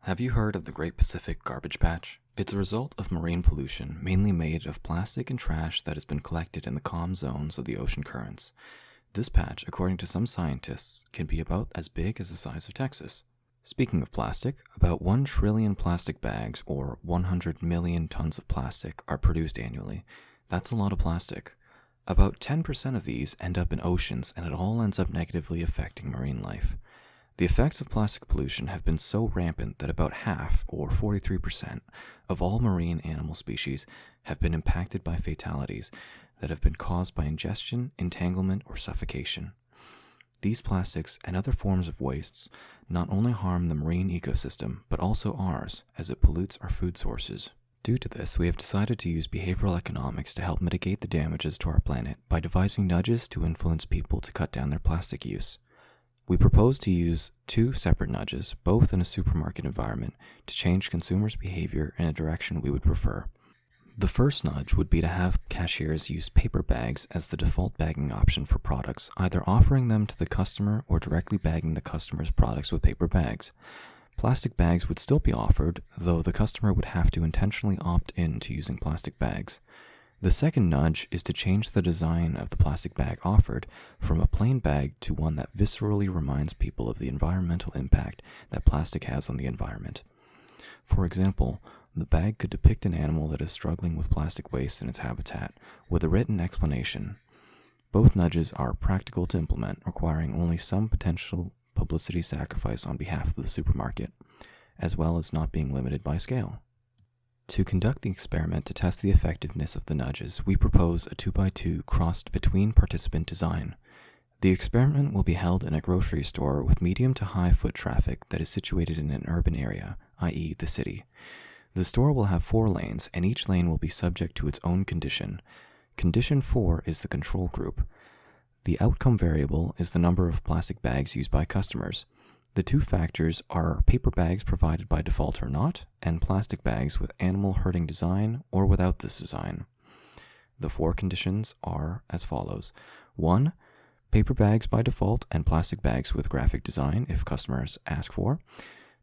Have you heard of the Great Pacific Garbage Patch? It's a result of marine pollution, mainly made of plastic and trash that has been collected in the calm zones of the ocean currents. This patch, according to some scientists, can be about as big as the size of Texas. Speaking of plastic, about 1 trillion plastic bags, or 100 million tons of plastic, are produced annually. That's a lot of plastic. About 10% of these end up in oceans, and it all ends up negatively affecting marine life. The effects of plastic pollution have been so rampant that about half, or 43%, of all marine animal species have been impacted by fatalities that have been caused by ingestion, entanglement, or suffocation. These plastics and other forms of wastes not only harm the marine ecosystem, but also ours, as it pollutes our food sources. Due to this, we have decided to use behavioral economics to help mitigate the damages to our planet by devising nudges to influence people to cut down their plastic use. We propose to use 2 separate nudges, both in a supermarket environment, to change consumers' behavior in a direction we would prefer. The first nudge would be to have cashiers use paper bags as the default bagging option for products, either offering them to the customer or directly bagging the customer's products with paper bags. Plastic bags would still be offered, though the customer would have to intentionally opt in to using plastic bags. The second nudge is to change the design of the plastic bag offered from a plain bag to one that viscerally reminds people of the environmental impact that plastic has on the environment. For example, the bag could depict an animal that is struggling with plastic waste in its habitat, with a written explanation. Both nudges are practical to implement, requiring only some potential publicity sacrifice on behalf of the supermarket, as well as not being limited by scale. To conduct the experiment to test the effectiveness of the nudges, we propose a 2x2 crossed between participant design. The experiment will be held in a grocery store with medium to high foot traffic that is situated in an urban area, i.e. the city. The store will have 4 lanes, and each lane will be subject to its own condition. Condition 4 is the control group. The outcome variable is the number of plastic bags used by customers. The 2 factors are paper bags provided by default or not, and plastic bags with animal herding design or without this design. The 4 conditions are as follows. 1. Paper bags by default and plastic bags with graphic design if customers ask for.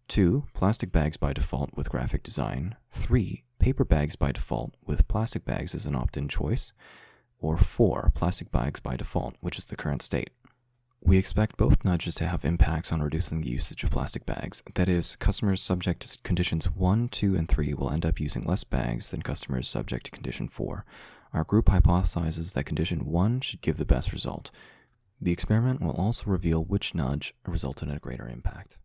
2. Plastic bags by default with graphic design. 3. Paper bags by default with plastic bags as an opt-in choice. Or 4. Plastic bags by default, which is the current state. We expect both nudges to have impacts on reducing the usage of plastic bags. That is, customers subject to conditions 1, 2, and 3 will end up using less bags than customers subject to condition 4. Our group hypothesizes that condition 1 should give the best result. The experiment will also reveal which nudge resulted in a greater impact.